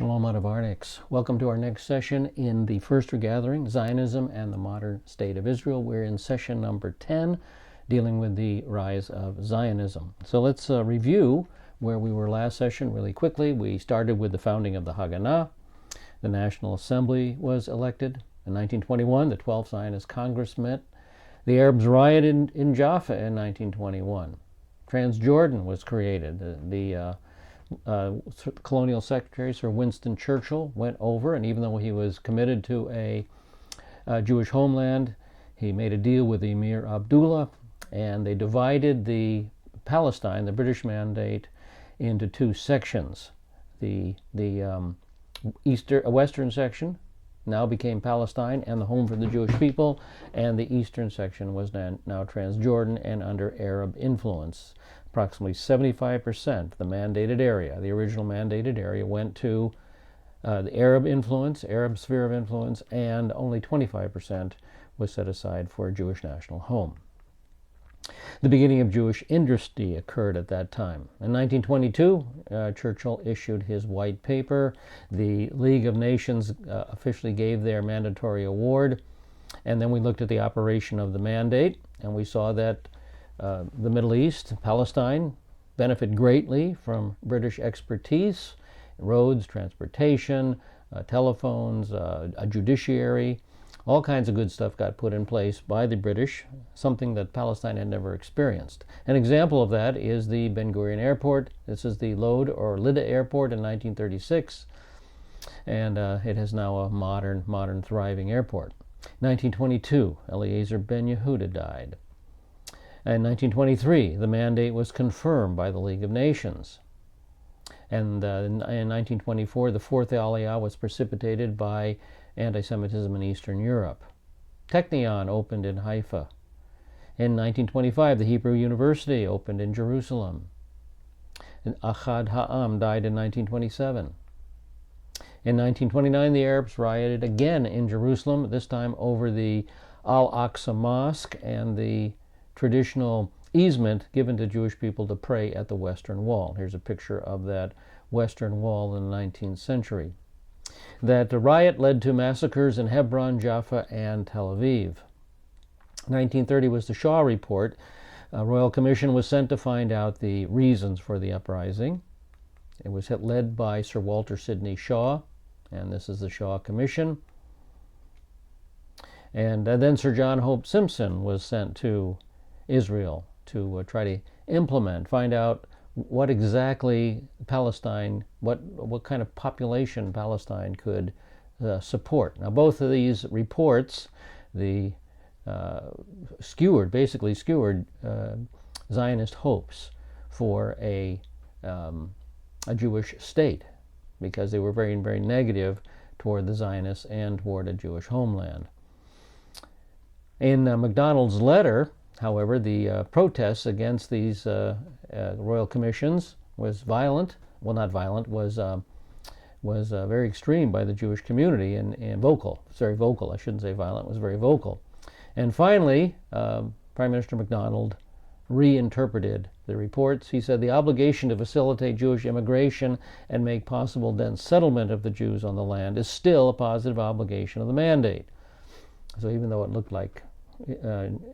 Shalom out of Arnix. Welcome to our next session in the First Regathering, Zionism and the Modern State of Israel. We're in session number 10, dealing with the rise of Zionism. So let's review where we were last session really quickly. We started with the founding of the Haganah. The National Assembly was elected. In 1921, the 12th Zionist Congress met. The Arabs rioted in Jaffa in 1921. Transjordan was created. The colonial secretary, Sir Winston Churchill, went over, and even though he was committed to a Jewish homeland, he made a deal with Emir Abdullah, and they divided the Palestine, the British Mandate, into two sections. The western section now became Palestine and the home for the Jewish people, and the eastern section was now Transjordan and under Arab influence. Approximately 75% of the mandated area, the original mandated area, went to the Arab sphere of influence, and only 25% was set aside for a Jewish national home. The beginning of Jewish industry occurred at that time. In 1922, Churchill issued his white paper. The League of Nations officially gave their mandatory award, and then we looked at the operation of the mandate, and we saw that the Middle East, Palestine, benefit greatly from British expertise, roads, transportation, telephones, a judiciary. All kinds of good stuff got put in place by the British, something that Palestine had never experienced. An example of that is the Ben Gurion Airport. This is the Lod or Lydda Airport in 1936, and it is now a modern, thriving airport. 1922, Eliezer Ben Yehuda died. In 1923, the mandate was confirmed by the League of Nations. And in 1924, the Fourth Aliyah was precipitated by anti-Semitism in Eastern Europe. Technion opened in Haifa. In 1925, the Hebrew University opened in Jerusalem. And Ahad Ha'am died in 1927. In 1929, the Arabs rioted again in Jerusalem, this time over the Al-Aqsa Mosque and the traditional easement given to Jewish people to pray at the Western Wall. Here's a picture of that Western Wall in the 19th century. That riot led to massacres in Hebron, Jaffa, and Tel Aviv. 1930 was the Shaw Report. A royal commission was sent to find out the reasons for the uprising. It was led by Sir Walter Sidney Shaw, and this is the Shaw Commission. And then Sir John Hope Simpson was sent to Israel to try to find out what exactly Palestine, what kind of population Palestine could support. Now, both of these reports, basically skewered Zionist hopes for a Jewish state, because they were very, very negative toward the Zionists and toward a Jewish homeland. In MacDonald's letter, however, the protests against these royal commissions was violent. Well, not violent, was very extreme by the Jewish community and vocal. It's very vocal. I shouldn't say violent. It was very vocal. And finally, Prime Minister MacDonald reinterpreted the reports. He said the obligation to facilitate Jewish immigration and make possible dense settlement of the Jews on the land is still a positive obligation of the mandate. So even though it looked like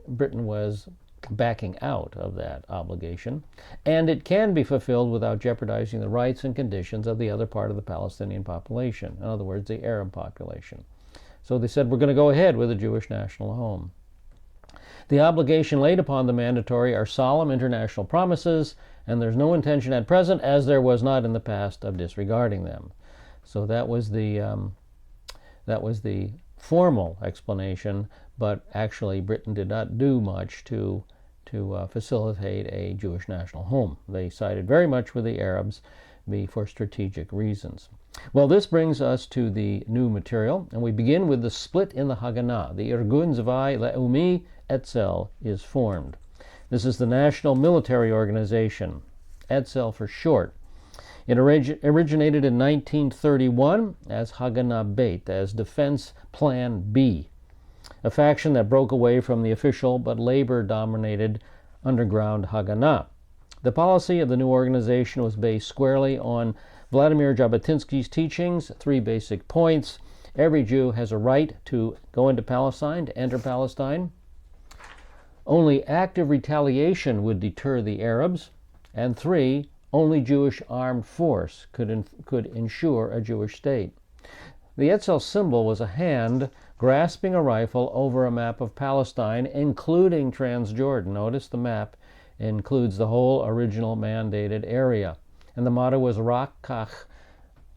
Britain was backing out of that obligation, and it can be fulfilled without jeopardizing the rights and conditions of the other part of the Palestinian population, in other words, the Arab population. So they said, we're going to go ahead with a Jewish national home. The obligation laid upon the mandatory are solemn international promises, and there's no intention at present, as there was not in the past, of disregarding them. So that was the formal explanation, but actually Britain did not do much to facilitate a Jewish national home. They sided very much with the Arabs for strategic reasons. Well, this brings us to the new material, and we begin with the split in the Haganah. The Irgun Zvai Le'umi Etzel is formed. This is the national military organization, Etzel for short. It originated in 1931 as Haganah Beit, as Defense Plan B, a faction that broke away from the official but labor-dominated underground Haganah. The policy of the new organization was based squarely on Vladimir Jabotinsky's teachings, 3 basic points. Every Jew has a right to go into Palestine, to enter Palestine. Only active retaliation would deter the Arabs. And 3, only Jewish armed force could ensure a Jewish state. The Etzel symbol was a hand grasping a rifle over a map of Palestine, including Transjordan. Notice the map includes the whole original mandated area. And the motto was Rak Kach,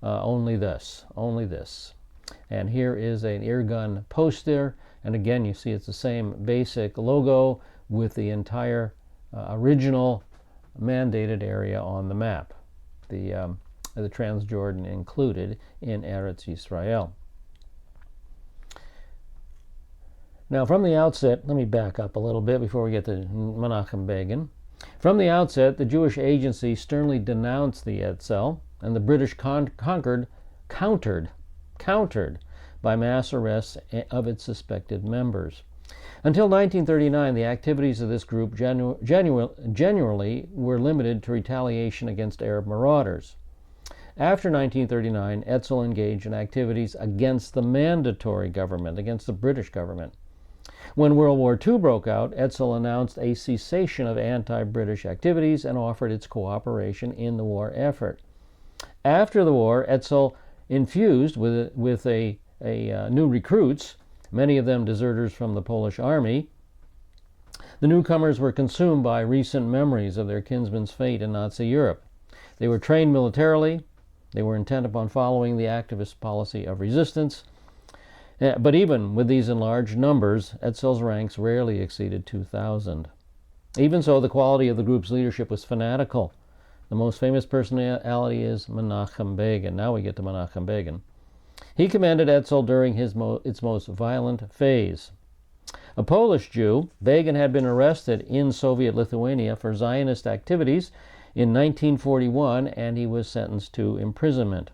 only this, only this. And here is an Irgun poster. And again, you see it's the same basic logo with the entire original mandated area on the map. The Transjordan included in Eretz Yisrael. Now, from the outset, let me back up a little bit before we get to Menachem Begin. From the outset, the Jewish Agency sternly denounced the Etzel, and the British countered by mass arrests of its suspected members. Until 1939, the activities of this group generally were limited to retaliation against Arab marauders. After 1939, Etzel engaged in activities against the mandatory government, against the British government. When World War II broke out, Etzel announced a cessation of anti-British activities and offered its cooperation in the war effort. After the war, Etzel infused with new recruits, many of them deserters from the Polish army. The newcomers were consumed by recent memories of their kinsmen's fate in Nazi Europe. They were trained militarily. They were intent upon following the activist policy of resistance. But even with these enlarged numbers, Etzel's ranks rarely exceeded 2,000. Even so, the quality of the group's leadership was fanatical. The most famous personality is Menachem Begin. Now we get to Menachem Begin. He commanded Etzel during its most violent phase. A Polish Jew, Begin had been arrested in Soviet Lithuania for Zionist activities in 1941, and he was sentenced to imprisonment.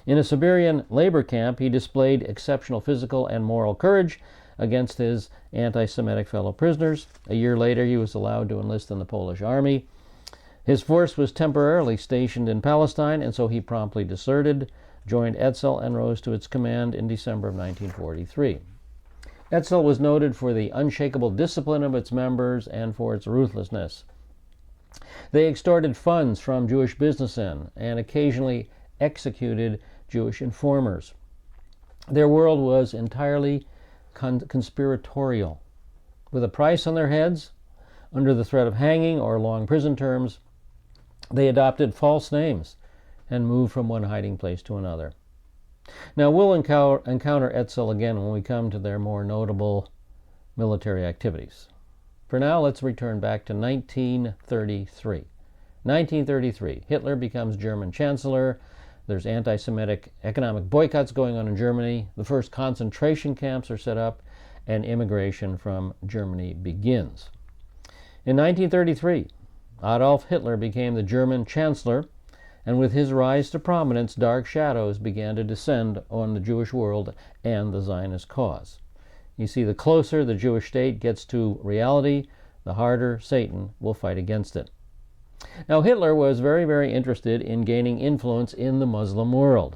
In a Siberian labor camp, he displayed exceptional physical and moral courage against his anti-Semitic fellow prisoners. A year later, he was allowed to enlist in the Polish army. His force was temporarily stationed in Palestine, and so he promptly deserted, joined Etzel, and rose to its command in December of 1943. Etzel was noted for the unshakable discipline of its members and for its ruthlessness. They extorted funds from Jewish businessmen and occasionally executed Jewish informers. Their world was entirely conspiratorial. With a price on their heads, under the threat of hanging or long prison terms, they adopted false names and moved from one hiding place to another. Now, we'll encounter Etzel again when we come to their more notable military activities. For now, let's return back to 1933. 1933, Hitler becomes German Chancellor. There's anti-Semitic economic boycotts going on in Germany. The first concentration camps are set up, and immigration from Germany begins. In 1933, Adolf Hitler became the German Chancellor, and with his rise to prominence, dark shadows began to descend on the Jewish world and the Zionist cause. You see, the closer the Jewish state gets to reality, the harder Satan will fight against it. Now, Hitler was very, very interested in gaining influence in the Muslim world.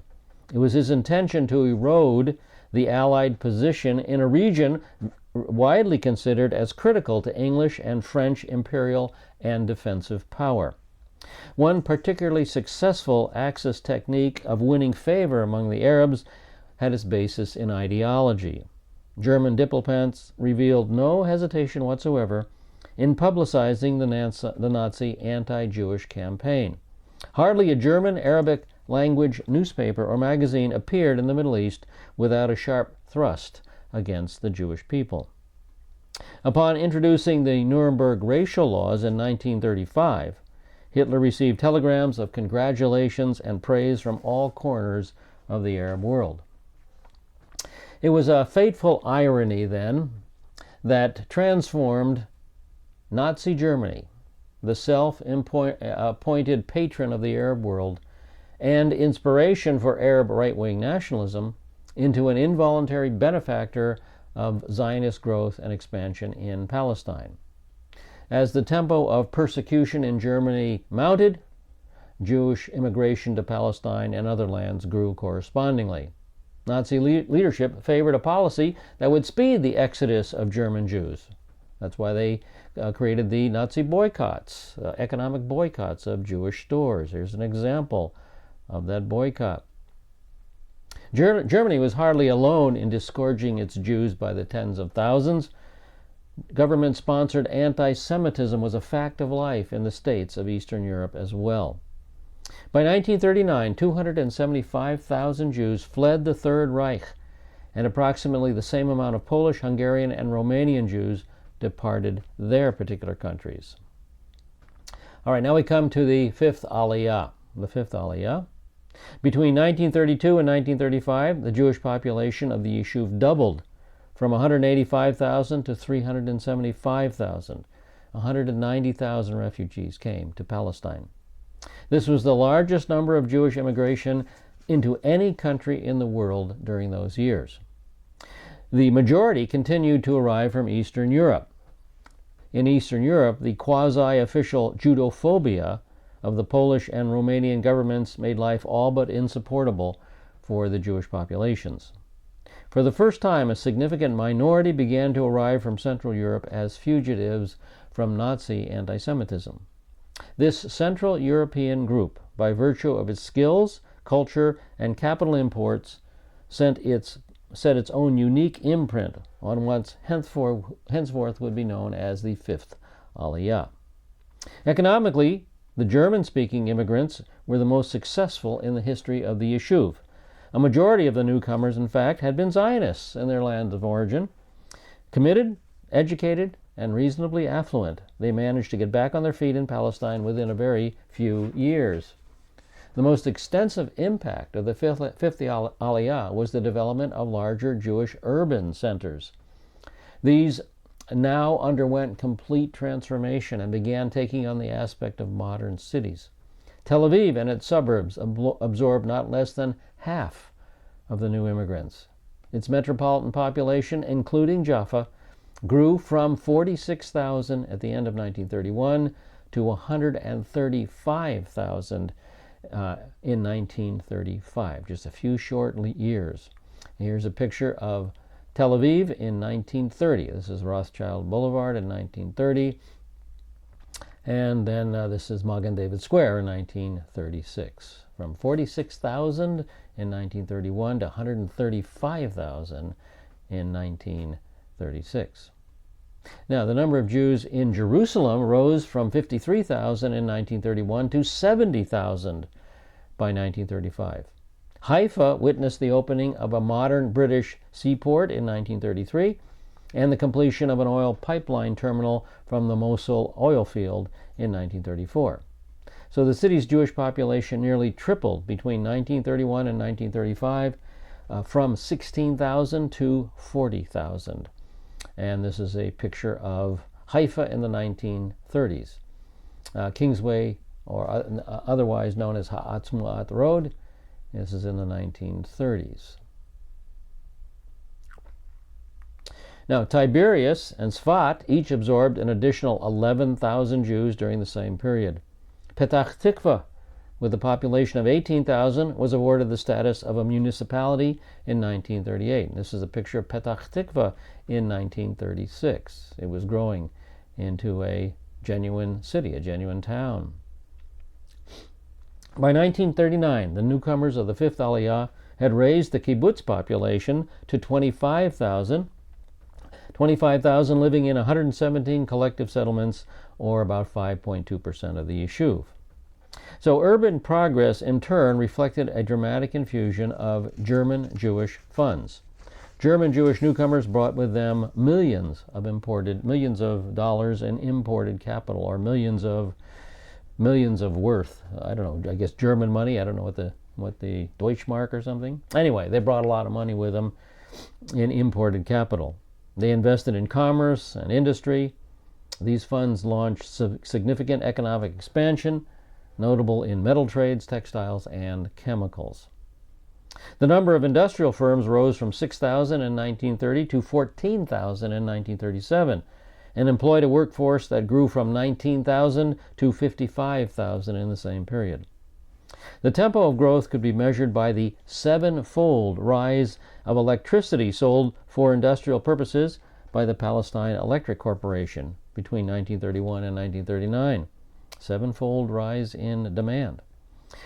It was his intention to erode the Allied position in a region widely considered as critical to English and French imperial and defensive power. One particularly successful Axis technique of winning favor among the Arabs had its basis in ideology. German diplomats revealed no hesitation whatsoever in publicizing the Nazi anti-Jewish campaign. Hardly a German Arabic language newspaper or magazine appeared in the Middle East without a sharp thrust against the Jewish people. Upon introducing the Nuremberg racial laws in 1935, Hitler received telegrams of congratulations and praise from all corners of the Arab world. It was a fateful irony, then, that transformed Nazi Germany, the self-appointed patron of the Arab world and inspiration for Arab right-wing nationalism, into an involuntary benefactor of Zionist growth and expansion in Palestine. As the tempo of persecution in Germany mounted, Jewish immigration to Palestine and other lands grew correspondingly. Nazi leadership favored a policy that would speed the exodus of German Jews. That's why they created the Nazi boycotts, economic boycotts of Jewish stores. Here's an example of that boycott. Germany was hardly alone in disgorging its Jews by the tens of thousands. Government-sponsored anti-Semitism was a fact of life in the states of Eastern Europe as well. By 1939, 275,000 Jews fled the Third Reich, and approximately the same amount of Polish, Hungarian, and Romanian Jews departed their particular countries. All right, now we come to the fifth Aliyah. The fifth Aliyah. Between 1932 and 1935, the Jewish population of the Yishuv doubled from 185,000 to 375,000. 190,000 refugees came to Palestine. This was the largest number of Jewish immigration into any country in the world during those years. The majority continued to arrive from Eastern Europe. In Eastern Europe, the quasi-official Judophobia of the Polish and Romanian governments made life all but insupportable for the Jewish populations. For the first time, a significant minority began to arrive from Central Europe as fugitives from Nazi anti-Semitism. This Central European group, by virtue of its skills, culture, and capital imports, set its own unique imprint on what henceforth would be known as the Fifth Aliyah. Economically, the German-speaking immigrants were the most successful in the history of the Yishuv. A majority of the newcomers, in fact, had been Zionists in their land of origin. Committed, educated, and reasonably affluent, they managed to get back on their feet in Palestine within a very few years. The most extensive impact of the Fifth Aliyah was the development of larger Jewish urban centers. These now underwent complete transformation and began taking on the aspect of modern cities. Tel Aviv and its suburbs absorbed not less than half of the new immigrants. Its metropolitan population, including Jaffa, grew from 46,000 at the end of 1931 to 135,000 in 1935, just a few short years. Here's a picture of Tel Aviv in 1930. This is Rothschild Boulevard in 1930. And then this is Magen David Square in 1936. From 46,000 in 1931 to 135,000 in 1936. Now, the number of Jews in Jerusalem rose from 53,000 in 1931 to 70,000 by 1935. Haifa witnessed the opening of a modern British seaport in 1933 and the completion of an oil pipeline terminal from the Mosul oil field in 1934. So the city's Jewish population nearly tripled between 1931 and 1935, from 16,000 to 40,000. And this is a picture of Haifa in the 1930s. Kingsway, or otherwise known as Ha'atzmaut Road, this is in the 1930s. Now, Tiberias and Sfat each absorbed an additional 11,000 Jews during the same period. Petach Tikva, with a population of 18,000, was awarded the status of a municipality in 1938. This is a picture of Petach Tikva in 1936. It was growing into a genuine city, a genuine town. By 1939, the newcomers of the Fifth Aliyah had raised the kibbutz population to 25,000 living in 117 collective settlements, or about 5.2% of the Yishuv. So urban progress, in turn, reflected a dramatic infusion of German Jewish funds. German Jewish newcomers brought with them millions of dollars in imported capital, or millions of worth. I don't know, I guess German money. I don't know what the Deutschmark or something. Anyway, they brought a lot of money with them in imported capital. They invested in commerce and industry. These funds launched significant economic expansion, notable in metal trades, textiles, and chemicals. The number of industrial firms rose from 6,000 in 1930 to 14,000 in 1937, and employed a workforce that grew from 19,000 to 55,000 in the same period. The tempo of growth could be measured by the seven-fold rise of electricity sold for industrial purposes by the Palestine Electric Corporation between 1931 and 1939. Seven-fold rise in demand.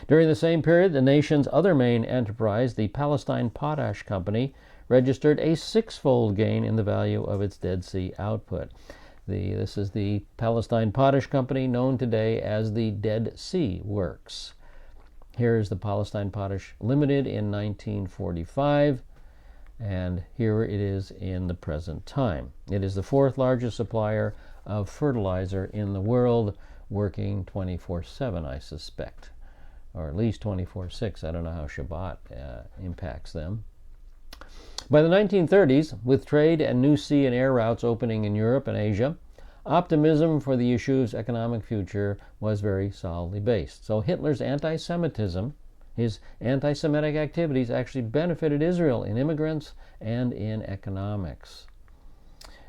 During the same period, the nation's other main enterprise, the Palestine Potash Company, registered a six-fold gain in the value of its Dead Sea output. This is the Palestine Potash Company, known today as the Dead Sea Works. Here is the Palestine Potash Limited in 1945, and here it is in the present time. It is the fourth largest supplier of fertilizer in the world, working 24/7, I suspect, or at least 24/6. I don't know how Shabbat impacts them. By the 1930s, with trade and new sea and air routes opening in Europe and Asia, optimism for the Yeshuv's economic future was very solidly based. So Hitler's anti-Semitism, his anti-Semitic activities, actually benefited Israel in immigrants and in economics.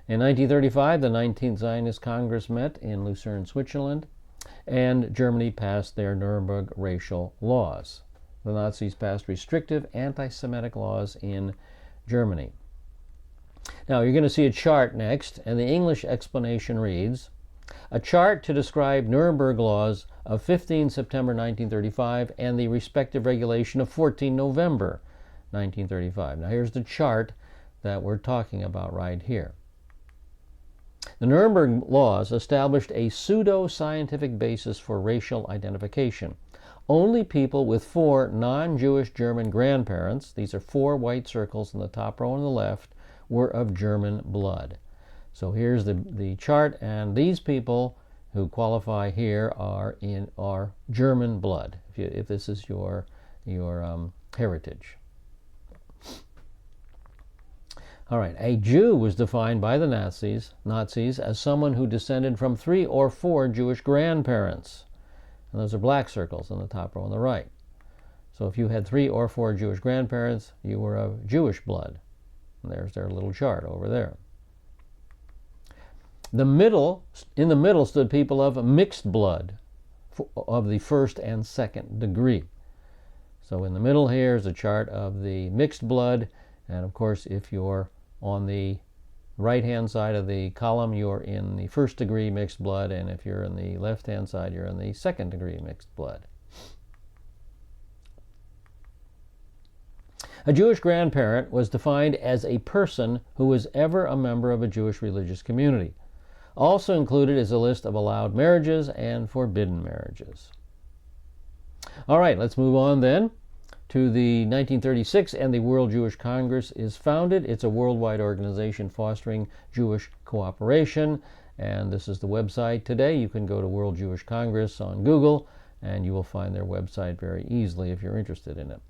In 1935, the 19th Zionist Congress met in Lucerne, Switzerland, and Germany passed their Nuremberg racial laws. The Nazis passed restrictive anti-Semitic laws in Germany. Now, you're going to see a chart next, and the English explanation reads, a chart to describe Nuremberg laws of 15 September 1935 and the respective regulation of 14 November 1935. Now, here's the chart that we're talking about right here. The Nuremberg laws established a pseudo-scientific basis for racial identification. Only people with four non-Jewish German grandparents, these are four white circles in the top row on the left, were of German blood. So here's the chart, and these people who qualify here are German blood, if this is your heritage. All right, a Jew was defined by the Nazis as someone who descended from 3 or 4 Jewish grandparents. And those are black circles in the top row on the right. So if you had 3 or 4 Jewish grandparents, you were of Jewish blood. And there's their little chart over there. In the middle stood people of mixed blood of the first and second degree. So in the middle here is a chart of the mixed blood, and of course if you're on the right-hand side of the column, you're in the first degree mixed blood, and if you're in the left-hand side, you're in the second degree mixed blood. A Jewish grandparent was defined as a person who was ever a member of a Jewish religious community. Also included is a list of allowed marriages and forbidden marriages. All right, let's move on then to the 1936, and the World Jewish Congress is founded. It's a worldwide organization fostering Jewish cooperation, and this is the website today. You can go to World Jewish Congress on Google, and you will find their website very easily if you're interested in it.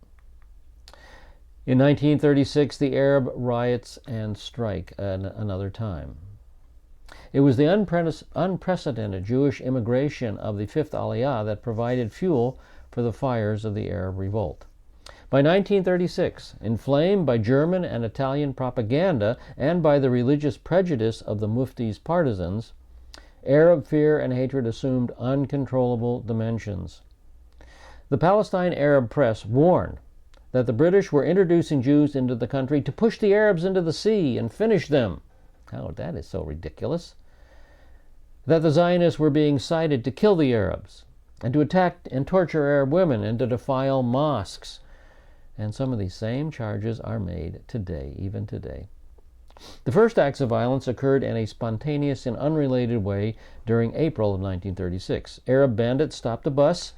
In 1936, the Arab riots and strike, another time. It was the unprecedented Jewish immigration of the Fifth Aliyah that provided fuel for the fires of the Arab revolt. By 1936, inflamed by German and Italian propaganda and by the religious prejudice of the Mufti's partisans, Arab fear and hatred assumed uncontrollable dimensions. The Palestine Arab press warned that the British were introducing Jews into the country to push the Arabs into the sea and finish them. Oh, that is so ridiculous. That the Zionists were being cited to kill the Arabs and to attack and torture Arab women and to defile mosques. And some of these same charges are made today, even today. The first acts of violence occurred in a spontaneous and unrelated way during April of 1936. Arab bandits stopped a bus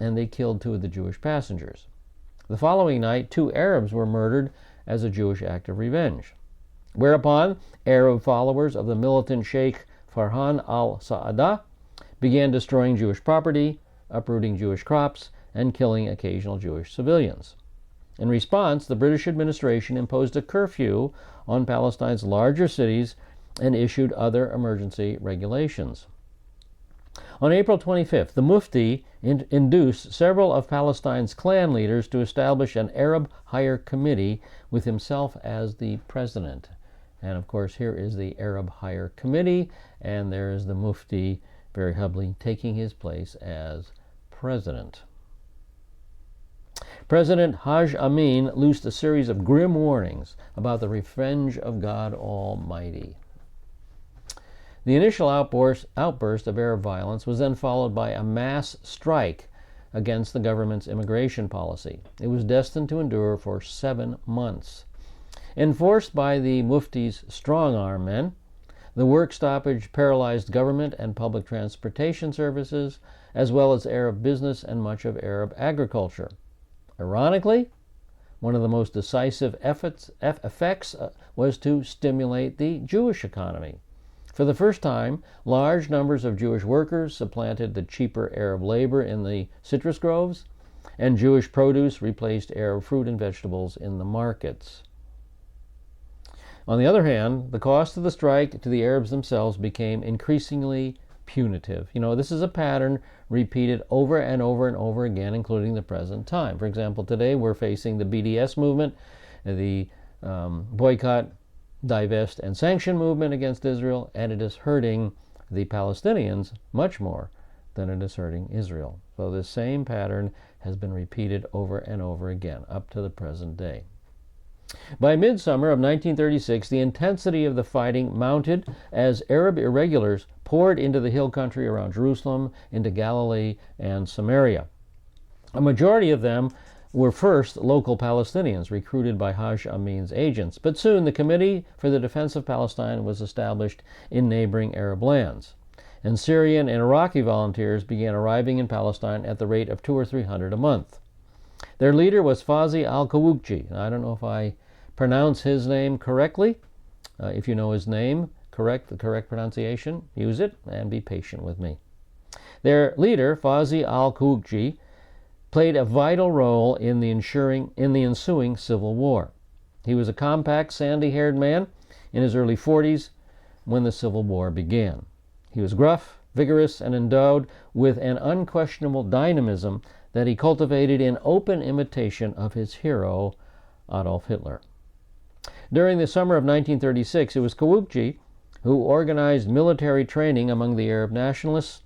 and they killed 2 of the Jewish passengers. The following night, 2 Arabs were murdered as a Jewish act of revenge. Whereupon, Arab followers of the militant Sheikh Farhan al-Sa'adah began destroying Jewish property, uprooting Jewish crops, and killing occasional Jewish civilians. In response, the British administration imposed a curfew on Palestine's larger cities and issued other emergency regulations. On April 25th, the Mufti induced several of Palestine's clan leaders to establish an Arab Higher Committee with himself as the president. And of course, here is the Arab Higher Committee, and there is the Mufti very humbly taking his place as president. President Haj Amin loosed a series of grim warnings about the revenge of God Almighty. The initial outburst of Arab violence was then followed by a mass strike against the government's immigration policy. It was destined to endure for 7 months. Enforced by the Mufti's strong-arm men, the work stoppage paralyzed government and public transportation services, as well as Arab business and much of Arab agriculture. Ironically, one of the most decisive effects was to stimulate the Jewish economy. For the first time, large numbers of Jewish workers supplanted the cheaper Arab labor in the citrus groves, and Jewish produce replaced Arab fruit and vegetables in the markets. On the other hand, the cost of the strike to the Arabs themselves became increasingly punitive. This is a pattern repeated over and over and over again, including the present time. For example, today we're facing the BDS movement, the boycott, divest, and sanction movement against Israel, and it is hurting the Palestinians much more than it is hurting Israel. So this same pattern has been repeated over and over again up to the present day. By midsummer of 1936, the intensity of the fighting mounted as Arab irregulars poured into the hill country around Jerusalem, into Galilee and Samaria. A majority of them were first local Palestinians recruited by Haj Amin's agents, but soon the Committee for the Defense of Palestine was established in neighboring Arab lands, and Syrian and Iraqi volunteers began arriving in Palestine at the rate of 200 or 300 a month. Their leader was Fazi al-Kawukji. I don't know if I pronounce his name correctly. If you know his name, the correct pronunciation, use it and be patient with me. Their leader, Fazi al-Kawukji, played a vital role in the ensuing civil war. He was a compact, sandy-haired man in his early 40s when the civil war began. He was gruff, vigorous, and endowed with an unquestionable dynamism that he cultivated in open imitation of his hero, Adolf Hitler. During the summer of 1936, it was Kawukji who organized military training among the Arab nationalists,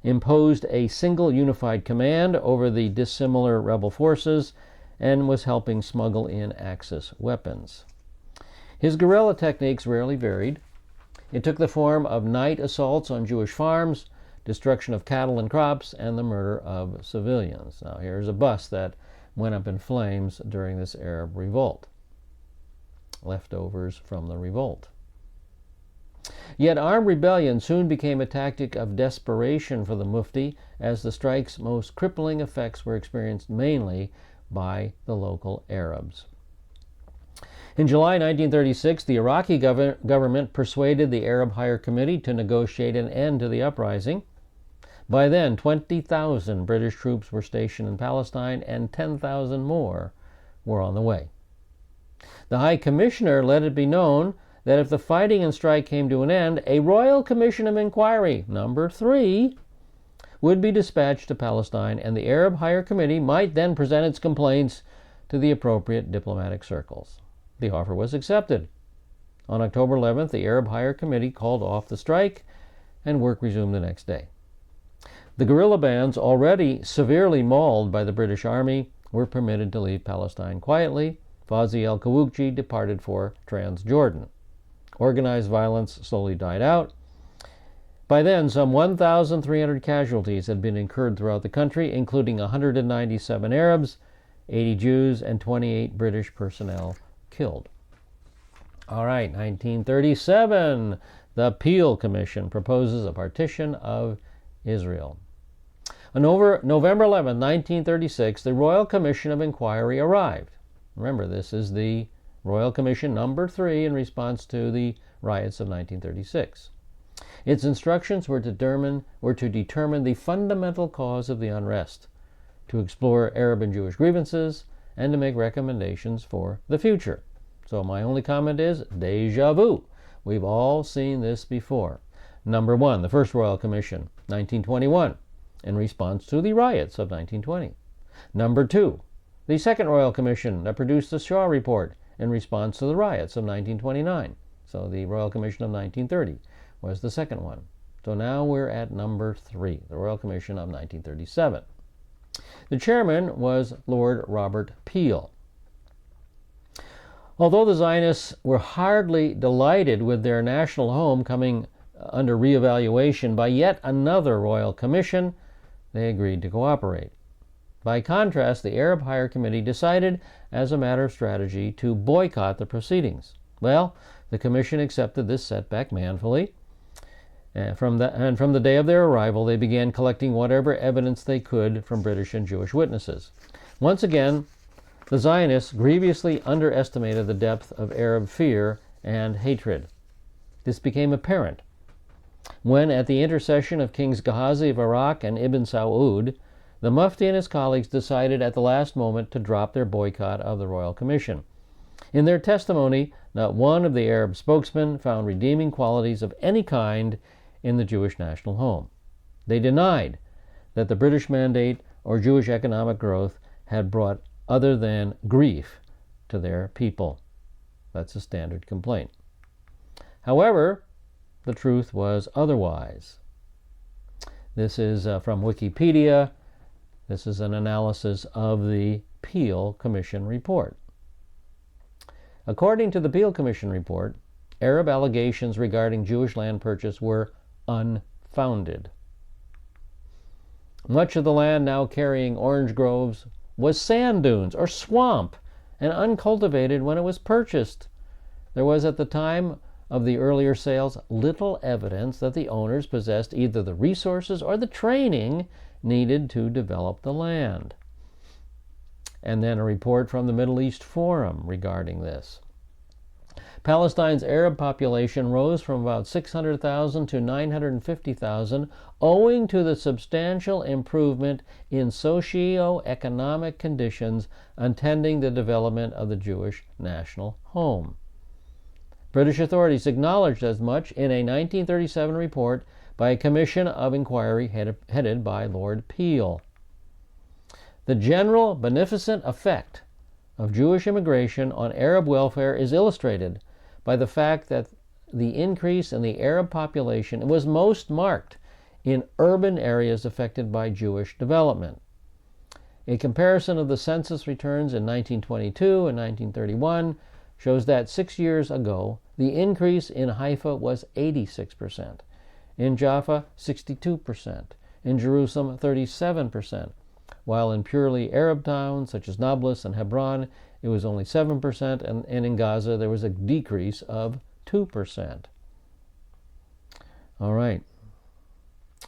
imposed a single unified command over the dissimilar rebel forces, and was helping smuggle in Axis weapons. His guerrilla techniques rarely varied. It took the form of night assaults on Jewish farms, destruction of cattle and crops, and the murder of civilians. Now here's a bus that went up in flames during this Arab revolt. Leftovers from the revolt. Yet armed rebellion soon became a tactic of desperation for the Mufti, as the strike's most crippling effects were experienced mainly by the local Arabs. In July 1936, the Iraqi government persuaded the Arab Higher Committee to negotiate an end to the uprising. By then, 20,000 British troops were stationed in Palestine, and 10,000 more were on the way. The High Commissioner let it be known that if the fighting and strike came to an end, a Royal Commission of Inquiry, number 3, would be dispatched to Palestine, and the Arab Higher Committee might then present its complaints to the appropriate diplomatic circles. The offer was accepted. On October 11th, the Arab Higher Committee called off the strike, and work resumed the next day. The guerrilla bands, already severely mauled by the British Army, were permitted to leave Palestine quietly. Fazi al-Kawukji departed for Transjordan. Organized violence slowly died out. By then, some 1,300 casualties had been incurred throughout the country, including 197 Arabs, 80 Jews, and 28 British personnel killed. All right, 1937, the Peel Commission proposes a partition of Israel. On November 11, 1936, the Royal Commission of Inquiry arrived. Remember, this is the Royal Commission number 3 in response to the riots of 1936. Its instructions were to determine the fundamental cause of the unrest, to explore Arab and Jewish grievances, and to make recommendations for the future. So my only comment is déjà vu. We've all seen this before. Number 1, the First Royal Commission, 1921, in response to the riots of 1920. Number 2, the Second Royal Commission that produced the Shaw Report in response to the riots of 1929. So the Royal Commission of 1930 was the second one. So now we're at number 3, the Royal Commission of 1937. The chairman was Lord Robert Peel. Although the Zionists were hardly delighted with their national home coming under reevaluation by yet another royal commission, they agreed to cooperate. By contrast, the Arab Higher Committee decided, as a matter of strategy, to boycott the proceedings. Well, the commission accepted this setback manfully, and from the day of their arrival, they began collecting whatever evidence they could from British and Jewish witnesses. Once again, the Zionists grievously underestimated the depth of Arab fear and hatred. This became apparent when, at the intercession of Kings Gehazi of Iraq and Ibn Saud, the Mufti and his colleagues decided at the last moment to drop their boycott of the Royal Commission. In their testimony, not one of the Arab spokesmen found redeeming qualities of any kind in the Jewish national home. They denied that the British mandate or Jewish economic growth had brought other than grief to their people. That's a standard complaint. However, the truth was otherwise. This is from Wikipedia. This is an analysis of the Peel Commission report. According to the Peel Commission report, Arab allegations regarding Jewish land purchase were unfounded. Much of the land now carrying orange groves was sand dunes or swamp and uncultivated when it was purchased. There was, at the time of the earlier sales, little evidence that the owners possessed either the resources or the training needed to develop the land. And then a report from the Middle East Forum regarding this. Palestine's Arab population rose from about 600,000 to 950,000 owing to the substantial improvement in socio-economic conditions attending the development of the Jewish national home. British authorities acknowledged as much in a 1937 report by a commission of inquiry headed by Lord Peel. The general beneficent effect of Jewish immigration on Arab welfare is illustrated by the fact that the increase in the Arab population was most marked in urban areas affected by Jewish development. A comparison of the census returns in 1922 and 1931 shows that 6 years ago, the increase in Haifa was 86%, in Jaffa 62%, in Jerusalem 37%, while in purely Arab towns such as Nablus and Hebron, it was only 7%, and in Gaza there was a decrease of 2%. All right.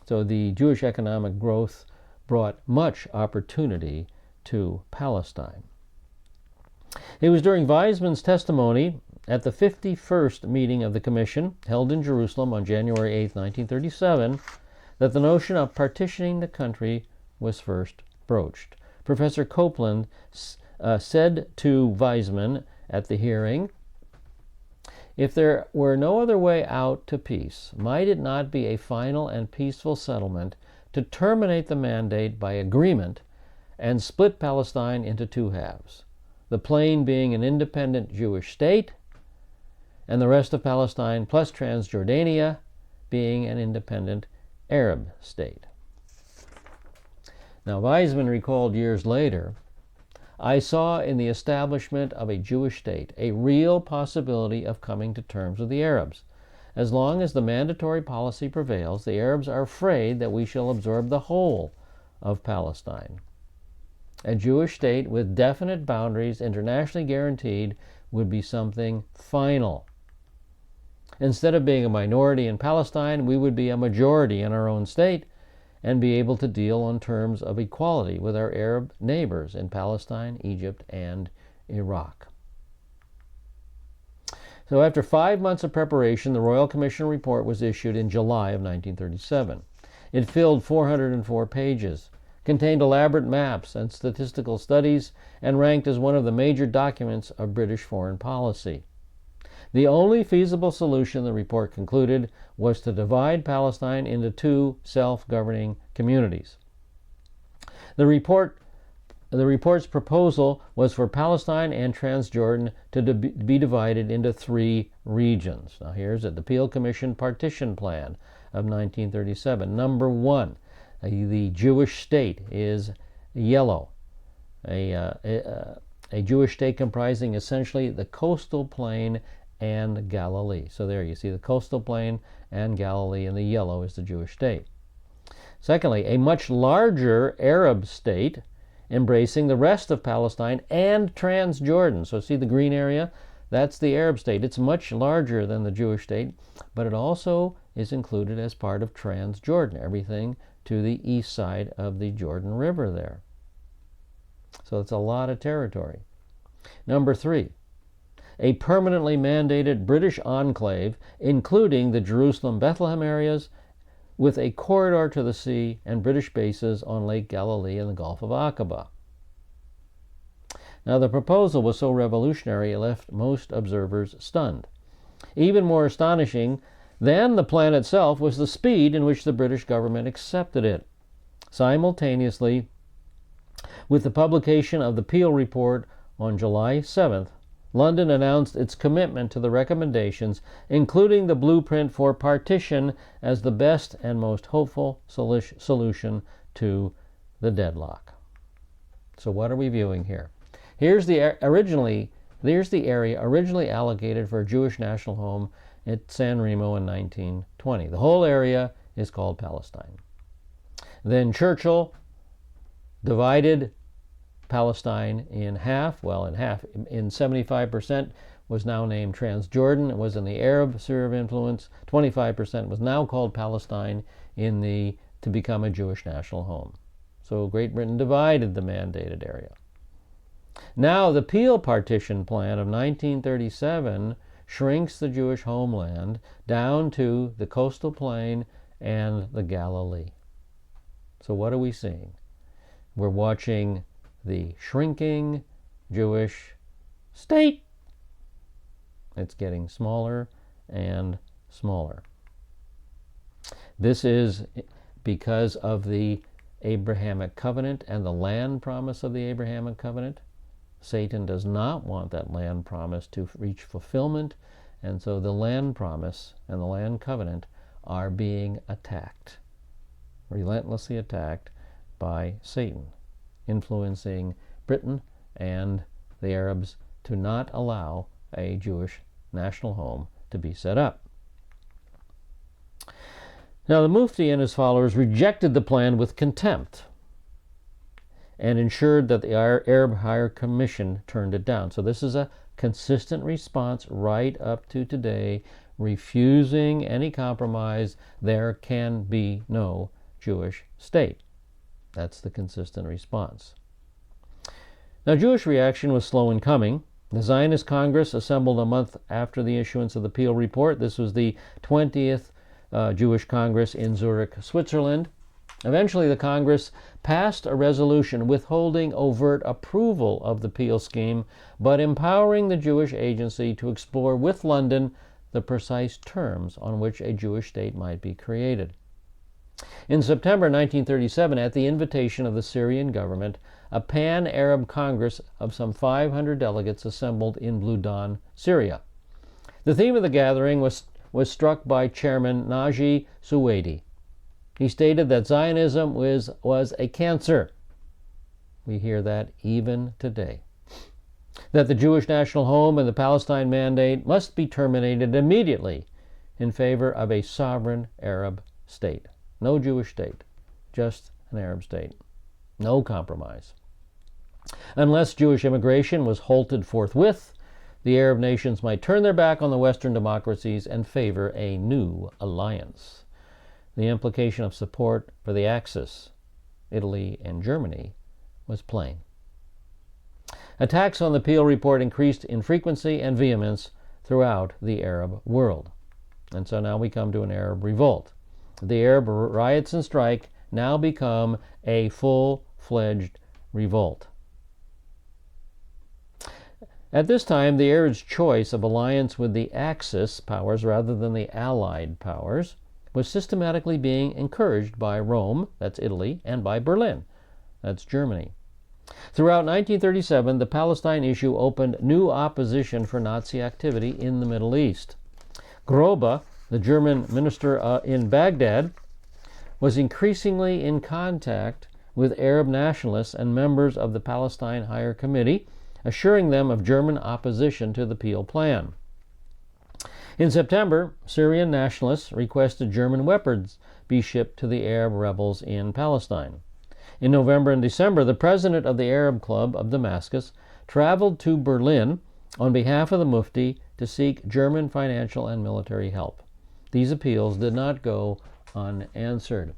So the Jewish economic growth brought much opportunity to Palestine. It was during Weizmann's testimony at the 51st meeting of the Commission, held in Jerusalem on January 8, 1937, that the notion of partitioning the country was first broached. Professor Copeland said to Weizmann at the hearing, "If there were no other way out to peace, might it not be a final and peaceful settlement to terminate the mandate by agreement and split Palestine into two halves, the plain being an independent Jewish state, and the rest of Palestine plus Transjordania being an independent Arab state?" Now, Weizmann recalled years later, "I saw in the establishment of a Jewish state a real possibility of coming to terms with the Arabs. As long as the mandatory policy prevails, the Arabs are afraid that we shall absorb the whole of Palestine. A Jewish state with definite boundaries, internationally guaranteed, would be something final. Instead of being a minority in Palestine, we would be a majority in our own state and be able to deal on terms of equality with our Arab neighbors in Palestine, Egypt, and Iraq." So after 5 months of preparation, the Royal Commission report was issued in July of 1937. It filled 404 pages, contained elaborate maps and statistical studies, and ranked as one of the major documents of British foreign policy. The only feasible solution, the report concluded, was to divide Palestine into two self-governing communities. The report's proposal was for Palestine and Transjordan to be divided into three regions. Now here's it, the Peel Commission Partition Plan of 1937. Number one, the Jewish state is yellow, a Jewish state comprising essentially the coastal plain and Galilee. So there you see the coastal plain and Galilee, and the yellow is the Jewish state. Secondly, a much larger Arab state embracing the rest of Palestine and Transjordan. So see the green area? That's the Arab state. It's much larger than the Jewish state, but it also is included as part of Transjordan, everything to the east side of the Jordan River there. So it's a lot of territory. Number 3, a permanently mandated British enclave, including the Jerusalem-Bethlehem areas, with a corridor to the sea and British bases on Lake Galilee and the Gulf of Aqaba. Now, the proposal was so revolutionary it left most observers stunned. Even more astonishing than the plan itself was the speed in which the British government accepted it. Simultaneously with the publication of the Peel Report on July 7th, London announced its commitment to the recommendations, including the blueprint for partition, as the best and most hopeful solution to the deadlock. So what are we viewing here? Here's the area originally allocated for a Jewish national home at San Remo in 1920. The whole area is called Palestine. Then Churchill divided Palestine in half. Well, in half. In 75% was now named Transjordan. It was in the Arab sphere of influence. 25% was now called Palestine to become a Jewish national home. So Great Britain divided the mandated area. Now the Peel Partition Plan of 1937 shrinks the Jewish homeland down to the coastal plain and the Galilee. So what are we seeing? We're watching the shrinking Jewish state. It's getting smaller and smaller. This is because of the Abrahamic covenant and the land promise of the Abrahamic covenant. Satan does not want that land promise to reach fulfillment, and so the land promise and the land covenant are being attacked, relentlessly attacked by Satan, influencing Britain and the Arabs to not allow a Jewish national home to be set up. Now, the Mufti and his followers rejected the plan with contempt and ensured that the Arab Higher Commission turned it down. So this is a consistent response right up to today, refusing any compromise. There can be no Jewish state. That's the consistent response. Now, Jewish reaction was slow in coming. The Zionist Congress assembled a month after the issuance of the Peel Report. This was the 20th Jewish Congress in Zurich, Switzerland. Eventually, the Congress passed a resolution withholding overt approval of the Peel scheme, but empowering the Jewish Agency to explore with London the precise terms on which a Jewish state might be created. In September 1937, at the invitation of the Syrian government, a pan-Arab Congress of some 500 delegates assembled in Blue Dawn, Syria. The theme of the gathering was struck by Chairman Naji Suwaidi. He stated that Zionism was a cancer. We hear that even today. That the Jewish national home and the Palestine Mandate must be terminated immediately in favor of a sovereign Arab state. No Jewish state, just an Arab state. No compromise. Unless Jewish immigration was halted forthwith, the Arab nations might turn their back on the Western democracies and favor a new alliance. The implication of support for the Axis, Italy and Germany, was plain. Attacks on the Peel Report increased in frequency and vehemence throughout the Arab world. And so now we come to an Arab revolt. The Arab riots and strike now become a full-fledged revolt. At this time, the Arabs' choice of alliance with the Axis powers rather than the Allied powers was systematically being encouraged by Rome, that's Italy, and by Berlin, that's Germany. Throughout 1937, the Palestine issue opened new opposition for Nazi activity in the Middle East. Grobe, the German minister in Baghdad, was increasingly in contact with Arab nationalists and members of the Palestine Higher Committee, assuring them of German opposition to the Peel Plan. In September, Syrian nationalists requested German weapons be shipped to the Arab rebels in Palestine. In November and December, the president of the Arab Club of Damascus traveled to Berlin on behalf of the Mufti to seek German financial and military help. These appeals did not go unanswered.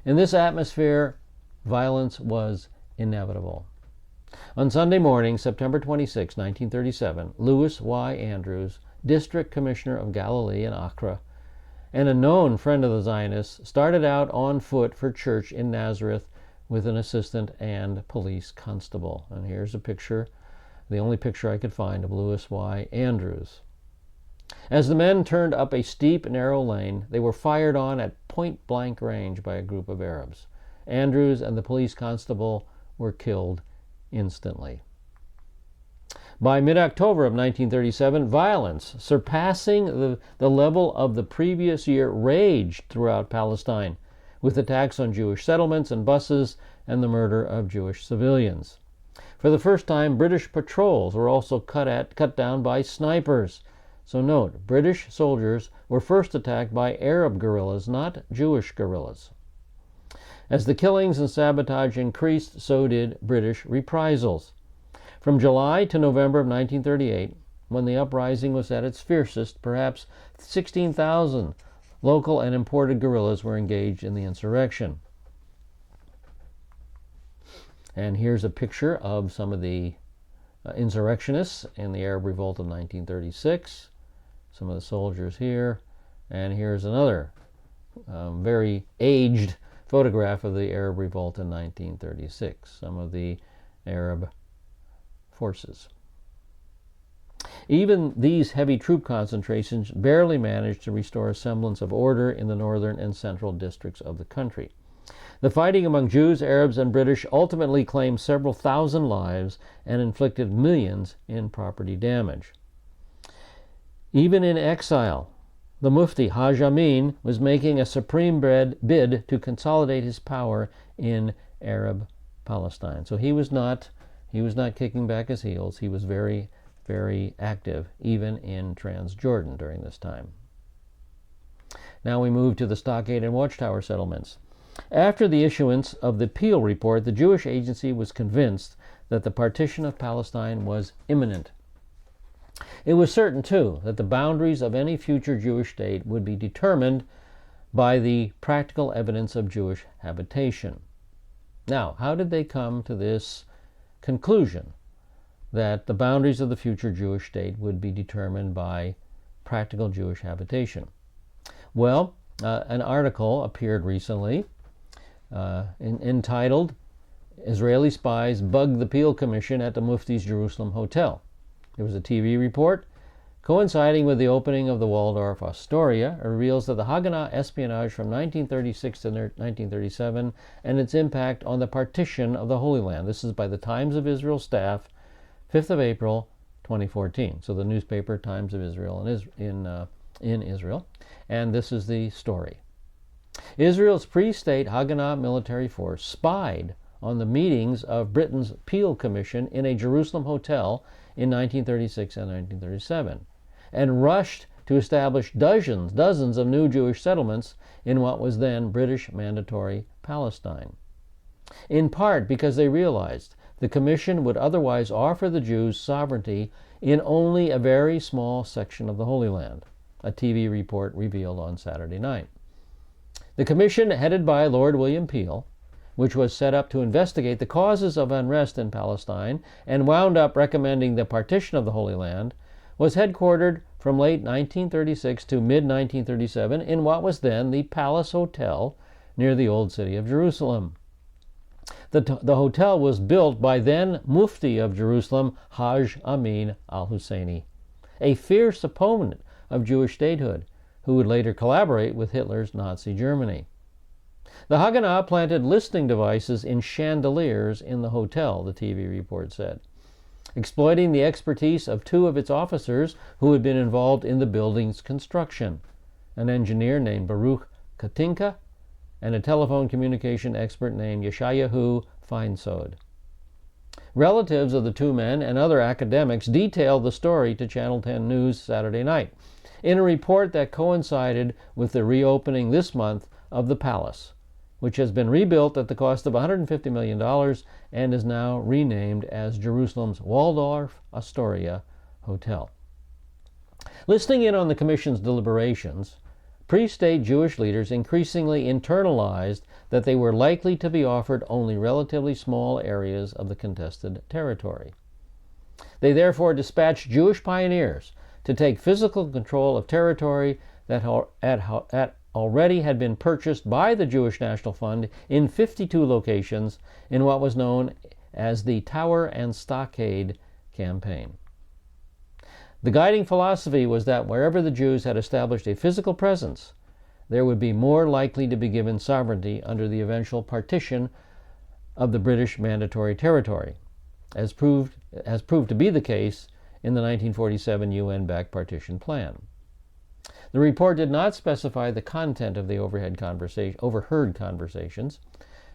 In this atmosphere, violence was inevitable. On Sunday morning, September 26, 1937, Louis Y. Andrews, District Commissioner of Galilee in Accra, and a known friend of the Zionists, started out on foot for church in Nazareth with an assistant and police constable. And here's a picture, the only picture I could find, of Louis Y. Andrews. As the men turned up a steep, narrow lane, they were fired on at point-blank range by a group of Arabs. Andrews and the police constable were killed instantly. By mid-October of 1937, violence, surpassing the level of the previous year, raged throughout Palestine, with attacks on Jewish settlements and buses and the murder of Jewish civilians. For the first time, British patrols were also cut down by snipers. So note, British soldiers were first attacked by Arab guerrillas, not Jewish guerrillas. As the killings and sabotage increased, so did British reprisals. From July to November of 1938, when the uprising was at its fiercest, perhaps 16,000 local and imported guerrillas were engaged in the insurrection. And here's a picture of some of the insurrectionists in the Arab Revolt of 1936. Some of the soldiers here. And here's another very aged photograph of the Arab Revolt in 1936. Some of the Arab forces. Even these heavy troop concentrations barely managed to restore a semblance of order in the northern and central districts of the country. The fighting among Jews, Arabs, and British ultimately claimed several thousand lives and inflicted millions in property damage. Even in exile, the Mufti Haj Amin was making a supreme bid to consolidate his power in Arab Palestine. So he was not kicking back his heels. He was very, very active, even in Transjordan during this time. Now we move to the stockade and watchtower settlements. After the issuance of the Peel Report, the Jewish Agency was convinced that the partition of Palestine was imminent. It was certain, too, that the boundaries of any future Jewish state would be determined by the practical evidence of Jewish habitation. Now, how did they come to this conclusion that the boundaries of the future Jewish state would be determined by practical Jewish habitation? Well, an article appeared recently entitled, "Israeli Spies Bug the Peel Commission at the Mufti's Jerusalem Hotel." There was a TV report coinciding with the opening of the Waldorf Astoria. It reveals that the Haganah espionage from 1936 to 1937 and its impact on the partition of the Holy Land. This is by the Times of Israel staff, 5th of April, 2014. So the newspaper Times of Israel in Israel. And this is the story. Israel's pre-state Haganah military force spied on the meetings of Britain's Peel Commission in a Jerusalem hotel in 1936 and 1937, and rushed to establish dozens of new Jewish settlements in what was then British Mandatory Palestine. In part because they realized the Commission would otherwise offer the Jews sovereignty in only a very small section of the Holy Land, a TV report revealed on Saturday night. The Commission, headed by Lord William Peel, which was set up to investigate the causes of unrest in Palestine and wound up recommending the partition of the Holy Land, was headquartered from late 1936 to mid-1937 in what was then the Palace Hotel near the Old City of Jerusalem. The hotel was built by then Mufti of Jerusalem, Haj Amin al-Husseini, a fierce opponent of Jewish statehood, who would later collaborate with Hitler's Nazi Germany. The Haganah planted listening devices in chandeliers in the hotel, the TV report said, exploiting the expertise of two of its officers who had been involved in the building's construction, an engineer named Baruch Katinka and a telephone communication expert named Yeshayahu Feinsod. Relatives of the two men and other academics detailed the story to Channel 10 News Saturday night in a report that coincided with the reopening this month of the palace, which has been rebuilt at the cost of $150 million and is now renamed as Jerusalem's Waldorf Astoria Hotel. Listening in on the Commission's deliberations, pre-state Jewish leaders increasingly internalized that they were likely to be offered only relatively small areas of the contested territory. They therefore dispatched Jewish pioneers to take physical control of territory that already had been purchased by the Jewish National Fund in 52 locations in what was known as the Tower and Stockade campaign. The guiding philosophy was that wherever the Jews had established a physical presence, there would be more likely to be given sovereignty under the eventual partition of the British Mandatory Territory, as proved to be the case in the 1947 UN-backed partition plan. The report did not specify the content of the overheard conversations.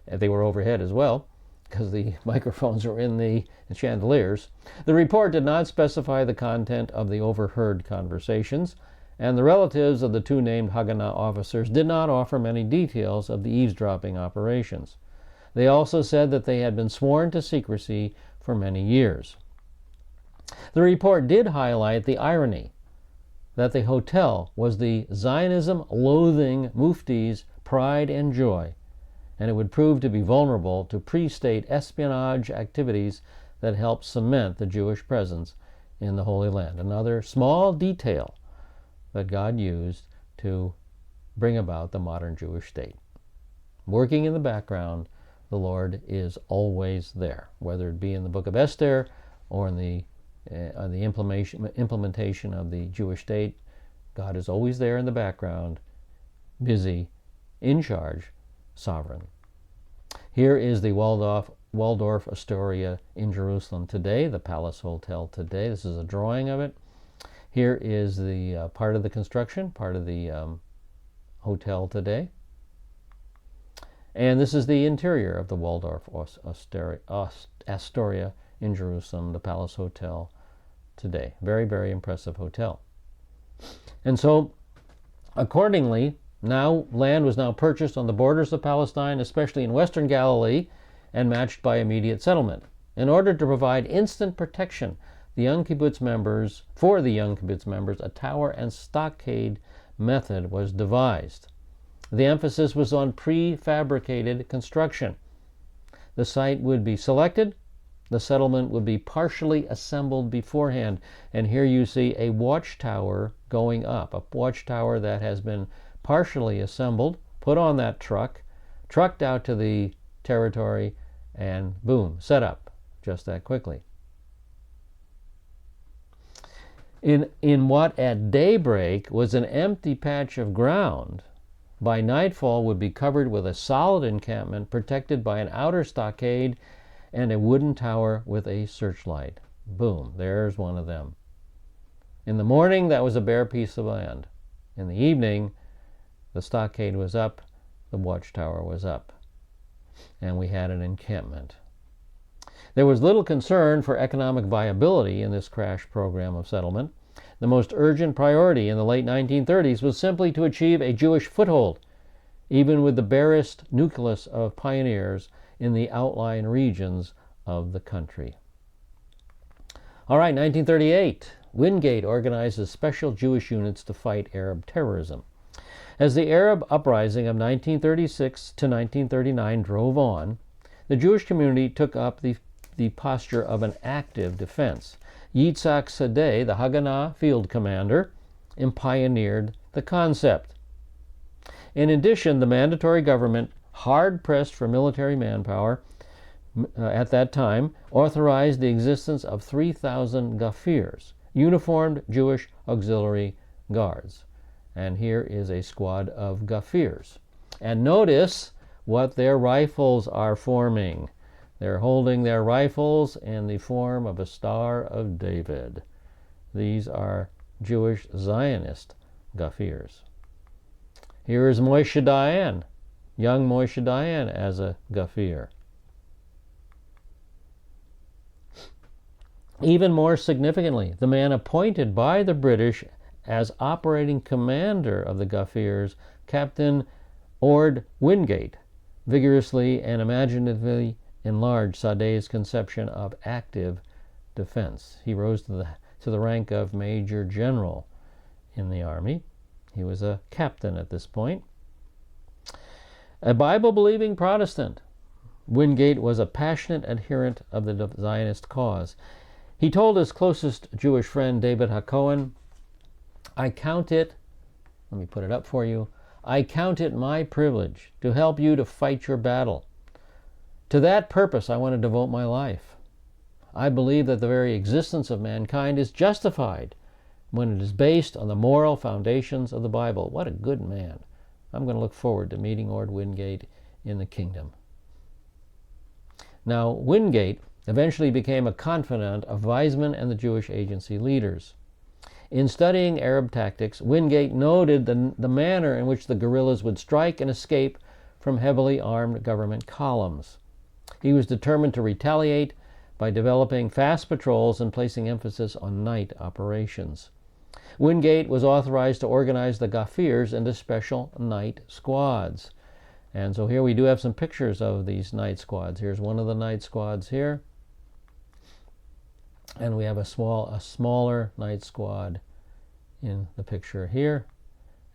They were overhead as well, because the microphones were in the chandeliers. The report did not specify the content of the overheard conversations, and the relatives of the two named Haganah officers did not offer many details of the eavesdropping operations. They also said that they had been sworn to secrecy for many years. The report did highlight the irony that the hotel was the Zionism-loathing mufti's pride and joy, and it would prove to be vulnerable to pre-state espionage activities that helped cement the Jewish presence in the Holy Land. Another small detail that God used to bring about the modern Jewish state. Working in the background, the Lord is always there, whether it be in the book of Esther or in the implementation of the Jewish state. God is always there in the background, busy, in charge, sovereign. Here is the Waldorf Astoria in Jerusalem today, the Palace Hotel today. This is a drawing of it. Here is the part of the construction, part of the hotel today. And this is the interior of the Waldorf Astoria in Jerusalem, the Palace Hotel today. Very, very impressive hotel. And so, accordingly, land was now purchased on the borders of Palestine, especially in western Galilee, and matched by immediate settlement. In order to provide instant protection, for the young kibbutz members, a tower and stockade method was devised. The emphasis was on prefabricated construction. The site would be selected. The settlement would be partially assembled beforehand. And here you see a watchtower going up, a watchtower that has been partially assembled, put on that truck, trucked out to the territory, and boom, set up just that quickly. In what at daybreak was an empty patch of ground, by nightfall would be covered with a solid encampment protected by an outer stockade and a wooden tower with a searchlight. Boom, there's one of them. In the morning, that was a bare piece of land. In the evening, the stockade was up, the watchtower was up, and we had an encampment. There was little concern for economic viability in this crash program of settlement. The most urgent priority in the late 1930s was simply to achieve a Jewish foothold, even with the barest nucleus of pioneers in the outlying regions of the country. All right, 1938, Wingate organizes special Jewish units to fight Arab terrorism. As the Arab uprising of 1936 to 1939 drove on, the Jewish community took up the posture of an active defense. Yitzhak Sadeh, the Haganah field commander, pioneered the concept. In addition, the mandatory government, hard-pressed for military manpower at that time, authorized the existence of 3,000 Gafirs, uniformed Jewish auxiliary guards. And here is a squad of Gafirs. And notice what their rifles are forming. They're holding their rifles in the form of a Star of David. These are Jewish Zionist Gafirs. Here is Moshe Dayan, young Moshe Dayan as a Gafir. Even more significantly, the man appointed by the British as operating commander of the Gafirs, Captain Ord Wingate, vigorously and imaginatively enlarged Saadet's conception of active defense. He rose to the rank of Major General in the Army. He was a captain at this point. A Bible-believing Protestant, Wingate was a passionate adherent of the Zionist cause. He told his closest Jewish friend, David Hakohen, I count it, let me put it up for you, I count it my privilege to help you to fight your battle. To that purpose I want to devote my life. I believe that the very existence of mankind is justified when it is based on the moral foundations of the Bible. What a good man. I'm going to look forward to meeting Ord Wingate in the kingdom. Now, Wingate eventually became a confidant of Weizmann and the Jewish agency leaders. In studying Arab tactics, Wingate noted the manner in which the guerrillas would strike and escape from heavily armed government columns. He was determined to retaliate by developing fast patrols and placing emphasis on night operations. Wingate was authorized to organize the Gafirs into special night squads. And so here we do have some pictures of these night squads. Here's one of the night squads here. And we have a smaller night squad in the picture here.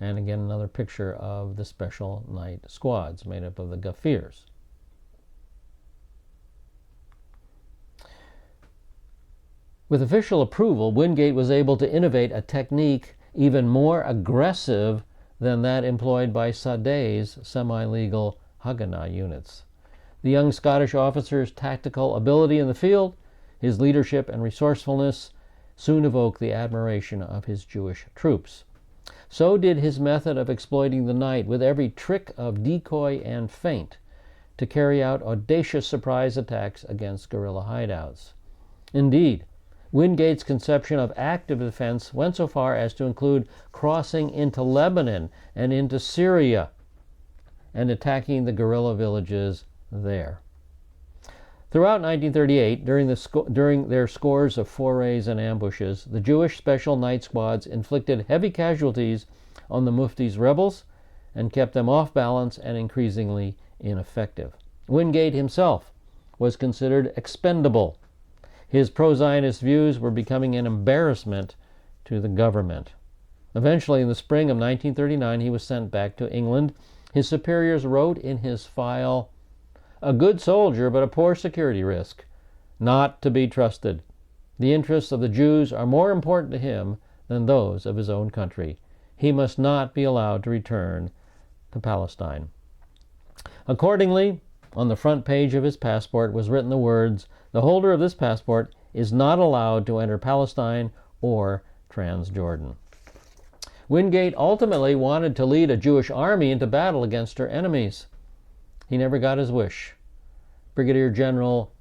And again, another picture of the special night squads made up of the Gafirs. With official approval, Wingate was able to innovate a technique even more aggressive than that employed by Saadet's semi-legal Haganah units. The young Scottish officer's tactical ability in the field, his leadership and resourcefulness, soon evoked the admiration of his Jewish troops. So did his method of exploiting the night with every trick of decoy and feint to carry out audacious surprise attacks against guerrilla hideouts. Indeed, Wingate's conception of active defense went so far as to include crossing into Lebanon and into Syria and attacking the guerrilla villages there. Throughout 1938, during their scores of forays and ambushes, the Jewish Special Night Squads inflicted heavy casualties on the Mufti's rebels and kept them off balance and increasingly ineffective. Wingate himself was considered expendable. His pro-Zionist views were becoming an embarrassment to the government. Eventually, in the spring of 1939, he was sent back to England. His superiors wrote in his file, "A good soldier, but a poor security risk. Not to be trusted. The interests of the Jews are more important to him than those of his own country. He must not be allowed to return to Palestine." Accordingly, on the front page of his passport was written the words, "The holder of this passport is not allowed to enter Palestine or Transjordan." Wingate ultimately wanted to lead a Jewish army into battle against her enemies. He never got his wish. Brigadier General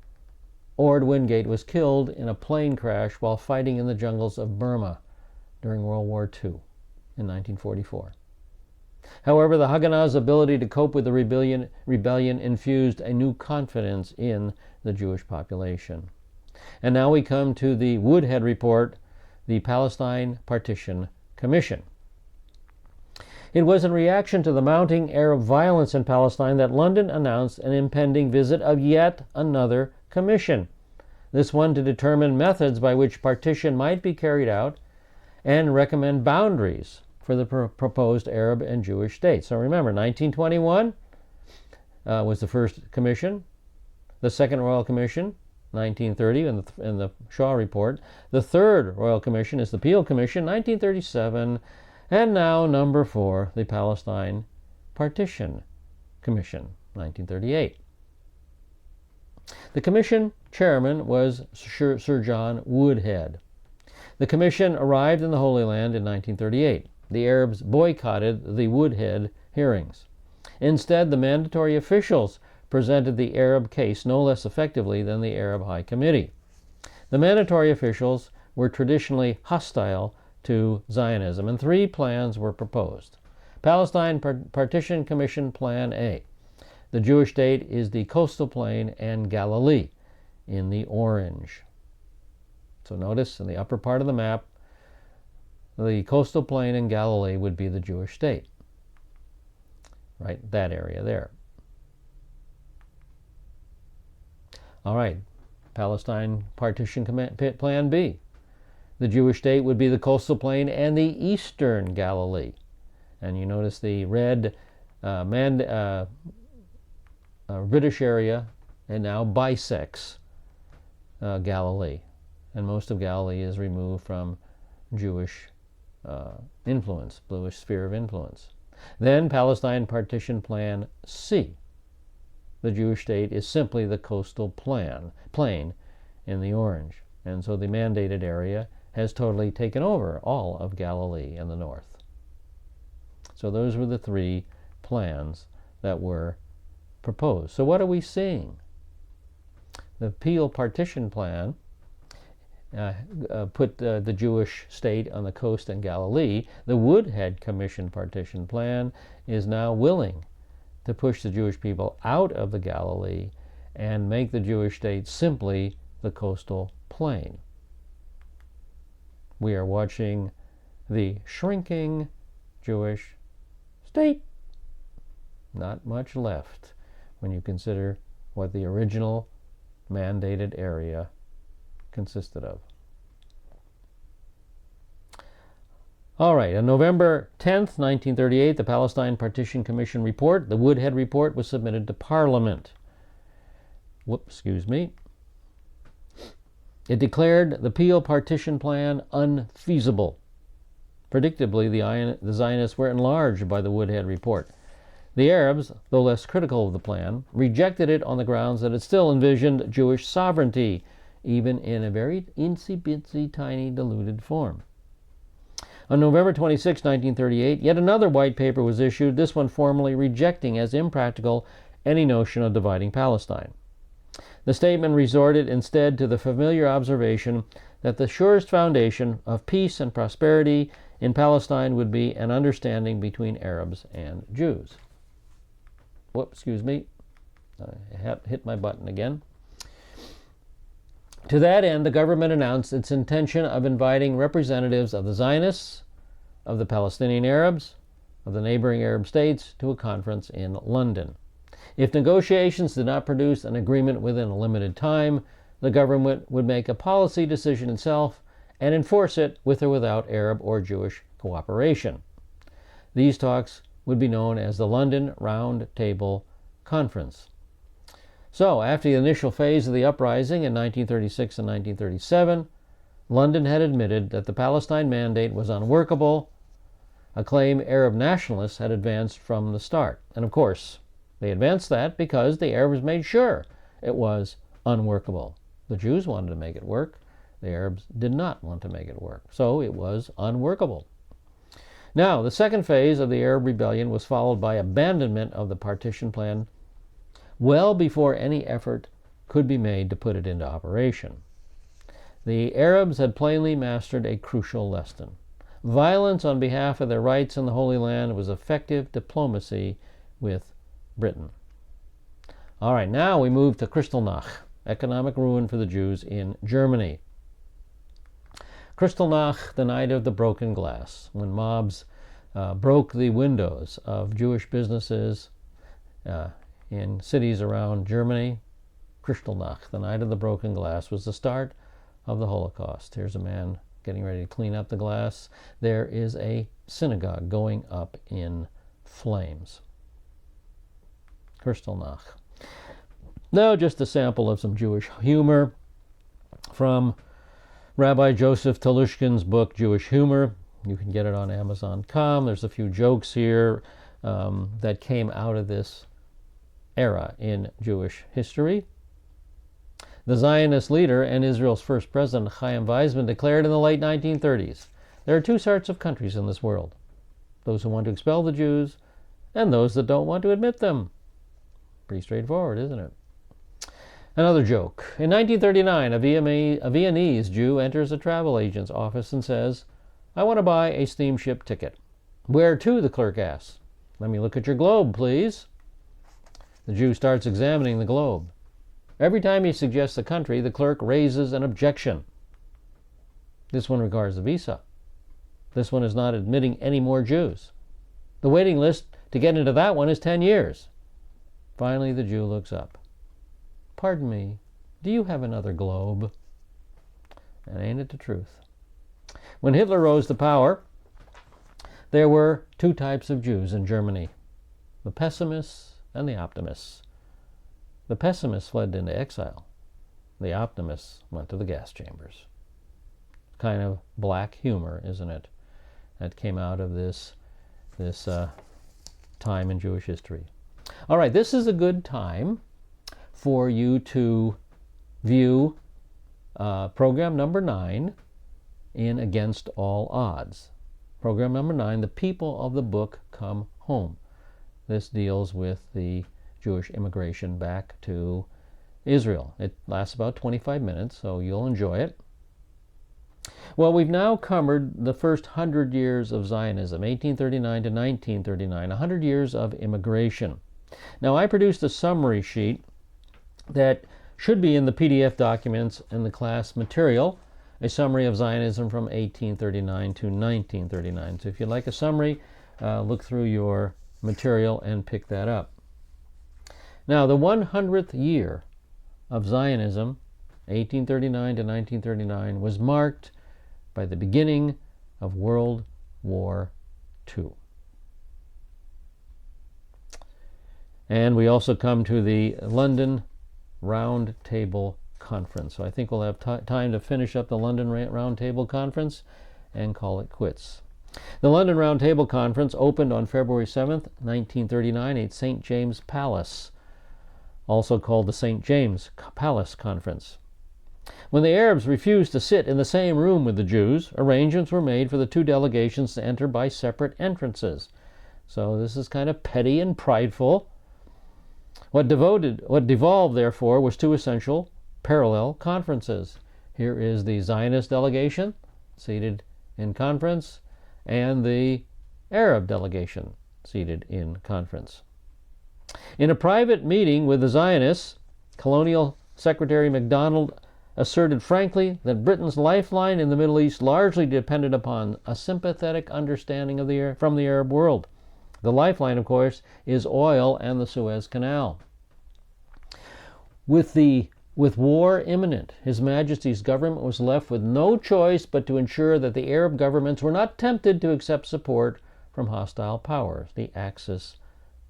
Ord Wingate was killed in a plane crash while fighting in the jungles of Burma during World War II in 1944. However, the Haganah's ability to cope with the rebellion infused a new confidence in the Jewish population. And now we come to the Woodhead Report, the Palestine Partition Commission. It was in reaction to the mounting Arab violence in Palestine that London announced an impending visit of yet another commission, this one to determine methods by which partition might be carried out and recommend boundaries for the proposed Arab and Jewish states. So remember, 1921 was the first commission, the Second Royal Commission, 1930 in the Shaw Report. The Third Royal Commission is the Peel Commission, 1937. And now, number 4, the Palestine Partition Commission, 1938. The commission chairman was Sir John Woodhead. The commission arrived in the Holy Land in 1938. The Arabs boycotted the Woodhead hearings. Instead, the mandatory officials presented the Arab case no less effectively than the Arab High Committee. The mandatory officials were traditionally hostile to Zionism, and 3 plans were proposed. Palestine Partition Commission Plan A. The Jewish state is the coastal plain and Galilee in the orange. So notice in the upper part of the map, the coastal plain and Galilee would be the Jewish state. Right, that area there. All right, Palestine Partition Plan B. The Jewish state would be the coastal plain and the eastern Galilee. And you notice the red British area and now bisects Galilee. And most of Galilee is removed from Jewish influence, bluish sphere of influence. Then Palestine Partition Plan C. The Jewish state is simply the coastal plain in the orange. And so the mandated area has totally taken over all of Galilee in the north. So those were the three plans that were proposed. So what are we seeing? The Peel Partition Plan put the Jewish state on the coast and Galilee. The Woodhead Commission Partition Plan is now willing to push the Jewish people out of the Galilee and make the Jewish state simply the coastal plain. We are watching the shrinking Jewish state. Not much left when you consider what the original mandated area consisted of. All right, on November 10th, 1938, the Palestine Partition Commission report, the Woodhead Report, was submitted to Parliament. It declared the Peel Partition Plan unfeasible. Predictably, the Zionists were enlarged by the Woodhead Report. The Arabs, though less critical of the plan, rejected it on the grounds that it still envisioned Jewish sovereignty, even in a very insy-bitsy, tiny, diluted form. On November 26, 1938, yet another white paper was issued, this one formally rejecting as impractical any notion of dividing Palestine. The statement resorted instead to the familiar observation that the surest foundation of peace and prosperity in Palestine would be an understanding between Arabs and Jews. I hit my button again. To that end, the government announced its intention of inviting representatives of the Zionists, of the Palestinian Arabs, of the neighboring Arab states to a conference in London. If negotiations did not produce an agreement within a limited time, the government would make a policy decision itself and enforce it with or without Arab or Jewish cooperation. These talks would be known as the London Round Table Conference. So, after the initial phase of the uprising in 1936 and 1937, London had admitted that the Palestine Mandate was unworkable, a claim Arab nationalists had advanced from the start. And of course, they advanced that because the Arabs made sure it was unworkable. The Jews wanted to make it work. The Arabs did not want to make it work. So it was unworkable. Now, the second phase of the Arab rebellion was followed by abandonment of the partition plan well before any effort could be made to put it into operation. The Arabs had plainly mastered a crucial lesson. Violence on behalf of their rights in the Holy Land was effective diplomacy with Britain. All right, now we move to Kristallnacht, economic ruin for the Jews in Germany. Kristallnacht, the night of the broken glass, when mobs broke the windows of Jewish businesses in cities around Germany. Kristallnacht, the night of the broken glass, was the start of the Holocaust. Here's a man getting ready to clean up the glass. There is a synagogue going up in flames. Kristallnacht. Now, just a sample of some Jewish humor from Rabbi Joseph Telushkin's book, Jewish Humor. You can get it on Amazon.com. There's a few jokes here that came out of this era in Jewish history. The Zionist leader and Israel's first president, Chaim Weizmann, declared in the late 1930s, there are two sorts of countries in this world, those who want to expel the Jews and those that don't want to admit them. Pretty straightforward, isn't it? Another joke. In 1939, a Viennese Jew enters a travel agent's office and says, I want to buy a steamship ticket. Where to, the clerk asks. Let me look at your globe, please. The Jew starts examining the globe. Every time he suggests a country, the clerk raises an objection. This one requires a visa. This one is not admitting any more Jews. The waiting list to get into that one is 10 years. Finally, the Jew looks up. Pardon me, do you have another globe? And ain't it the truth? When Hitler rose to power, there were two types of Jews in Germany, the pessimists and the optimists. The pessimists fled into exile. The optimists went to the gas chambers. Kind of black humor, isn't it? That came out of this time in Jewish history. All right, this is a good time for you to view program number 9 in Against All Odds. Program number 9, The People of the Book Come Home. This deals with the Jewish immigration back to Israel. It lasts about 25 minutes, so you'll enjoy it. Well, we've now covered the first 100 years of Zionism, 1839 to 1939, 100 years of immigration. Now, I produced a summary sheet that should be in the PDF documents in the class material, a summary of Zionism from 1839 to 1939. So if you'd like a summary, look through your material and pick that up. Now, the 100th year of Zionism, 1839 to 1939, was marked by the beginning of World War II. And we also come to the London Round Table Conference. So I think we'll have time to finish up the London Round Table Conference and call it quits. The London Round Table Conference opened on February 7th, 1939 at St. James Palace, also called the St. James Palace Conference. When the Arabs refused to sit in the same room with the Jews, arrangements were made for the two delegations to enter by separate entrances. So this is kind of petty and prideful. What devolved, therefore, was two essential parallel conferences. Here is the Zionist delegation seated in conference, and the Arab delegation seated in conference. In a private meeting with the Zionists, Colonial Secretary MacDonald asserted frankly that Britain's lifeline in the Middle East largely depended upon a sympathetic understanding from the Arab world. The lifeline, of course, is oil and the Suez Canal. With war imminent, His Majesty's government was left with no choice but to ensure that the Arab governments were not tempted to accept support from hostile powers, the Axis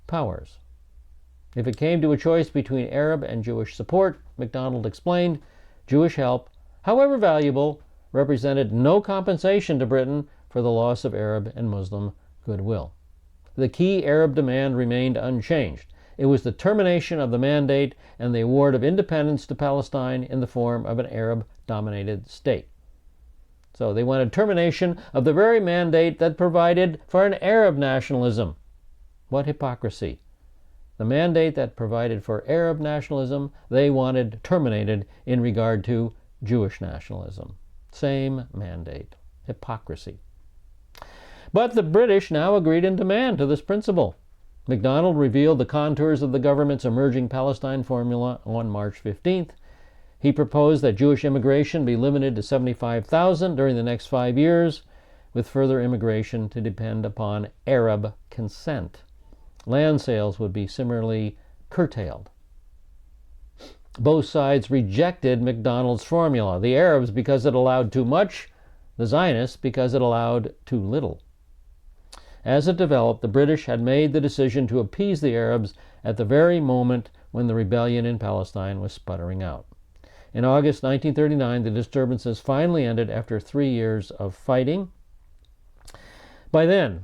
powers. If it came to a choice between Arab and Jewish support, MacDonald explained, Jewish help, however valuable, represented no compensation to Britain for the loss of Arab and Muslim goodwill. The key Arab demand remained unchanged. It was the termination of the Mandate and the award of independence to Palestine in the form of an Arab-dominated state. So they wanted termination of the very Mandate that provided for an Arab nationalism. What hypocrisy! The Mandate that provided for Arab nationalism, they wanted terminated in regard to Jewish nationalism. Same Mandate. Hypocrisy. But the British now agreed in demand to this principle. MacDonald revealed the contours of the government's emerging Palestine formula on March 15th. He proposed that Jewish immigration be limited to 75,000 during the next 5 years, with further immigration to depend upon Arab consent. Land sales would be similarly curtailed. Both sides rejected MacDonald's formula, the Arabs because it allowed too much, the Zionists because it allowed too little. As it developed, the British had made the decision to appease the Arabs at the very moment when the rebellion in Palestine was sputtering out. In August 1939, the disturbances finally ended after 3 years of fighting. By then,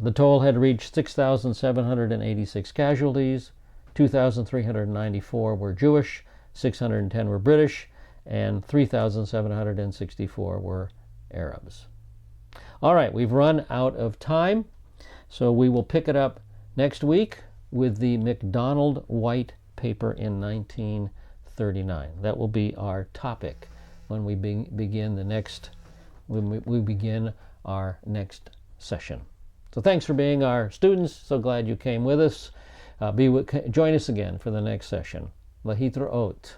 the toll had reached 6,786 casualties, 2,394 were Jewish, 610 were British, and 3,764 were Arabs. All right, we've run out of time, so we will pick it up next week with the MacDonald White paper in 1939. That will be our topic when we begin our next session. So thanks for being our students. So glad you came with us. Join us again for the next session. Lahithra Ot.